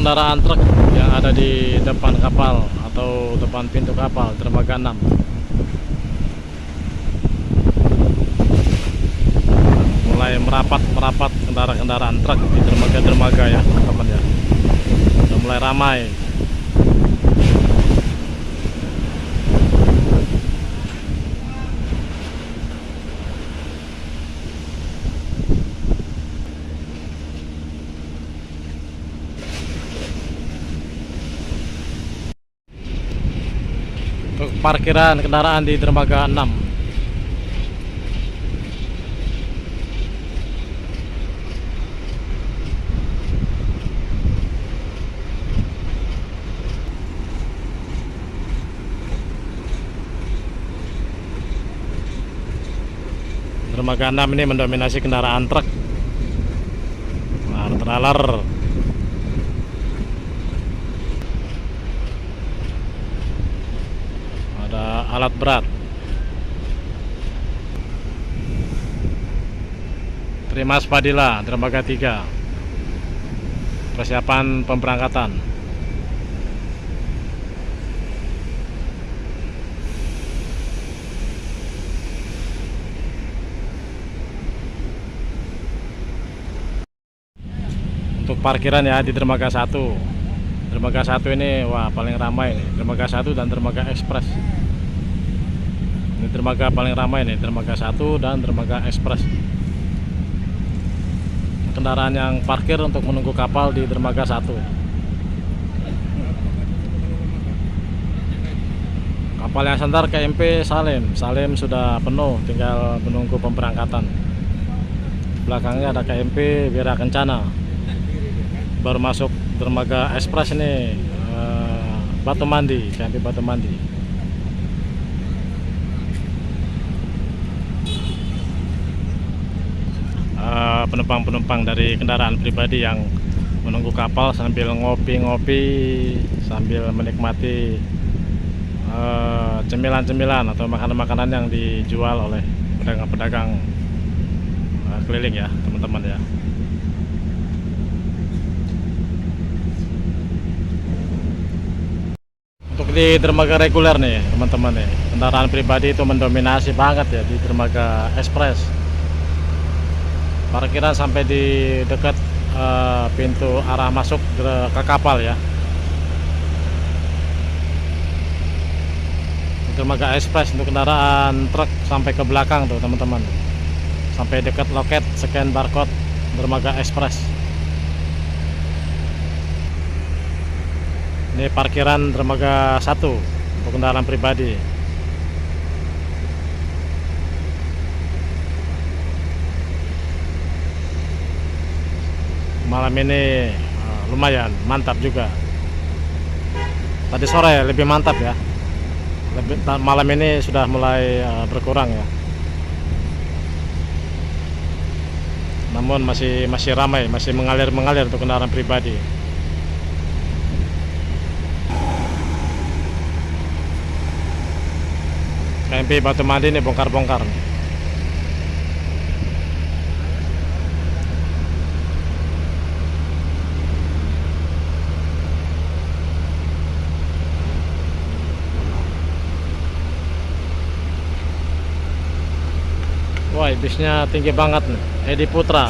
kendaraan truk yang ada di depan kapal atau depan pintu kapal dermaga 6. Mulai merapat kendaraan truk di dermaga ya teman-teman ya. Sudah mulai ramai. Untuk parkiran kendaraan di dermaga 6. Dermaga 6 ini mendominasi kendaraan truk, trailer, ada alat berat. Terima Spadila, dermaga 3. Persiapan pemberangkatan. Untuk parkiran ya di dermaga 1. Dermaga 1 ini wah paling ramai nih, dermaga 1 dan dermaga ekspres. Ini dermaga paling ramai nih, dermaga 1 dan dermaga ekspres. Kendaraan yang parkir untuk menunggu kapal di dermaga 1. Kapal yang sebentar KMP Salim sudah penuh, tinggal menunggu pemberangkatan. Belakangnya ada KMP Wira Kencana. Baru masuk dermaga ekspres ini Batu Mandi, KMP Batu Mandi. Penumpang-penumpang dari kendaraan pribadi yang menunggu kapal sambil ngopi-ngopi, sambil menikmati cemilan-cemilan atau makanan-makanan yang dijual oleh pedagang-pedagang keliling ya teman-teman ya. Untuk di dermaga reguler nih teman-teman nih, kendaraan pribadi itu mendominasi banget ya di dermaga ekspres. Parkiran sampai di dekat pintu arah masuk ke kapal ya. Dermaga ekspres untuk kendaraan truk sampai ke belakang tuh teman-teman, sampai dekat loket scan barcode dermaga ekspres. Ini parkiran dermaga 1 untuk kendaraan pribadi. Malam ini lumayan mantap juga. Tadi sore lebih mantap ya. Malam ini sudah mulai berkurang ya. Namun masih ramai, masih mengalir untuk kendaraan pribadi. KMP Batu Mandi ini bongkar-bongkar. Wah, bisnya tinggi banget nih, Edi Putra.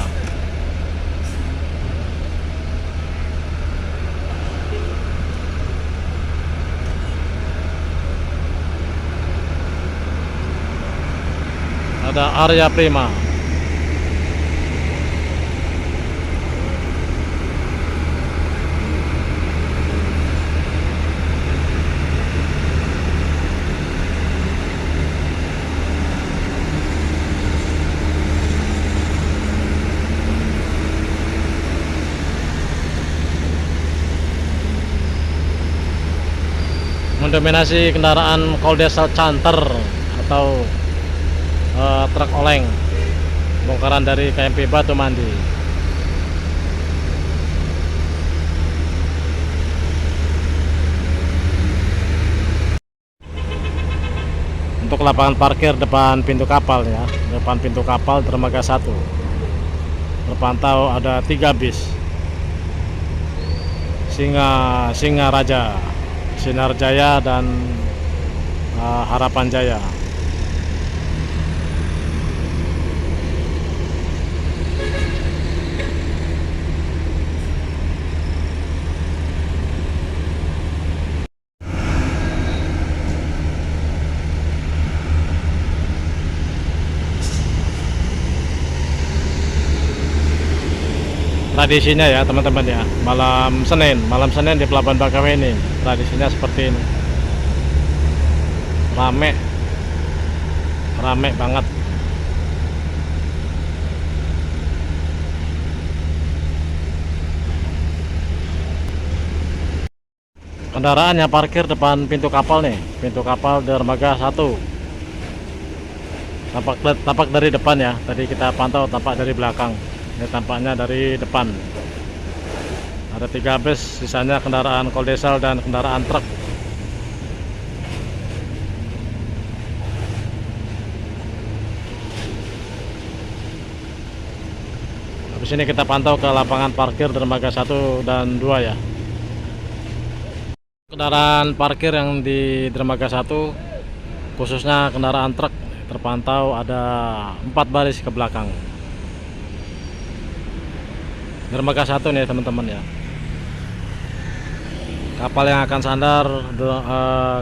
Ada Arya Prima. Mendominasi kendaraan Koldesal Canter atau truk oleng, bongkaran dari KMP Batu Mandi. Untuk lapangan parkir depan pintu kapal ya, depan pintu kapal dermaga 1 terpantau ada 3 bis Singaraja, Sinar Jaya dan Harapan Jaya. Tradisinya ya teman-teman ya, malam Senin di Pelabuhan Bakauheni tradisinya seperti ini, rame banget. Kendaraan yang parkir depan pintu kapal nih, pintu kapal dermaga 1. Tampak dari depan ya, tadi kita pantau tampak dari belakang. Ini tampaknya dari depan. Ada 3 bus, sisanya kendaraan koldesal dan kendaraan truk. Habis ini kita pantau ke lapangan parkir dermaga 1 dan 2 ya. Kendaraan parkir yang di dermaga 1, khususnya kendaraan truk, terpantau ada 4 baris ke belakang. Dermaga 1 nih teman-teman ya. Kapal yang akan sandar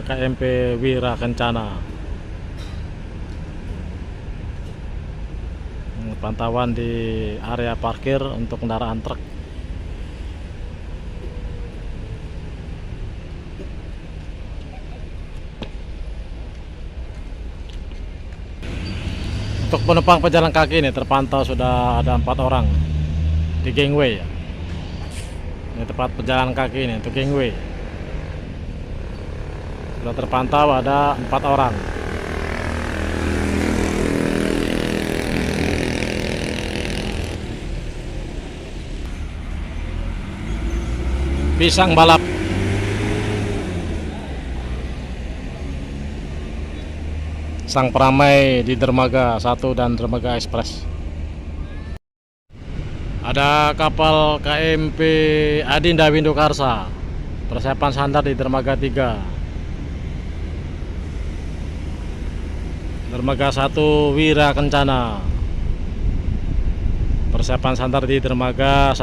KMP Wira Kencana. Pantauan di area parkir untuk kendaraan truk. Untuk penumpang pejalan kaki ini terpantau sudah ada 4 orang di gangway ya. Ini tempat pejalan kaki ini untuk gangway. Sudah terpantau ada 4 orang. Pisang balap. Sang peramai di dermaga 1 dan dermaga ekspres. Ada kapal KMP Adinda Windukarsa, persiapan sandar di dermaga 3. Dermaga 1 Wira Kencana, persiapan sandar di dermaga 1.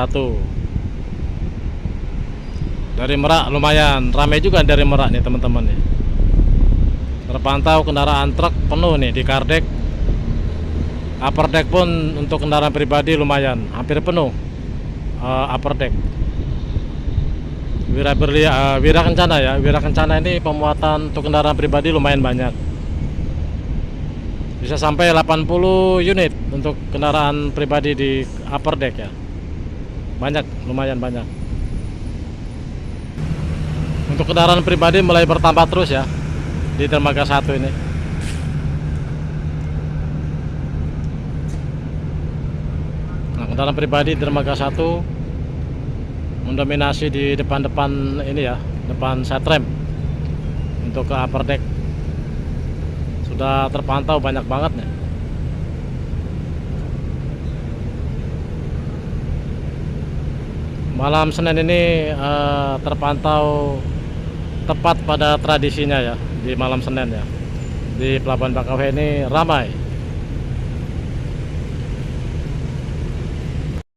Dari Merak lumayan ramai juga dari Merak nih teman-teman nih. Terpantau kendaraan truk penuh nih di kardek. Upper deck pun untuk kendaraan pribadi lumayan, hampir penuh upper deck. Wira Kencana ya, Wira Kencana ini pemuatan untuk kendaraan pribadi lumayan banyak. Bisa sampai 80 unit untuk kendaraan pribadi di upper deck ya. Banyak, lumayan banyak. Untuk kendaraan pribadi mulai bertambah terus ya di dermaga 1 ini. Kendaraan pribadi dermaga 1 mendominasi di depan-depan ini ya, depan setrem. Untuk ke upper deck sudah terpantau banyak banget nih. Malam Senin ini terpantau tepat pada tradisinya ya, di malam Senin ya. Di Pelabuhan Bakauheni ramai.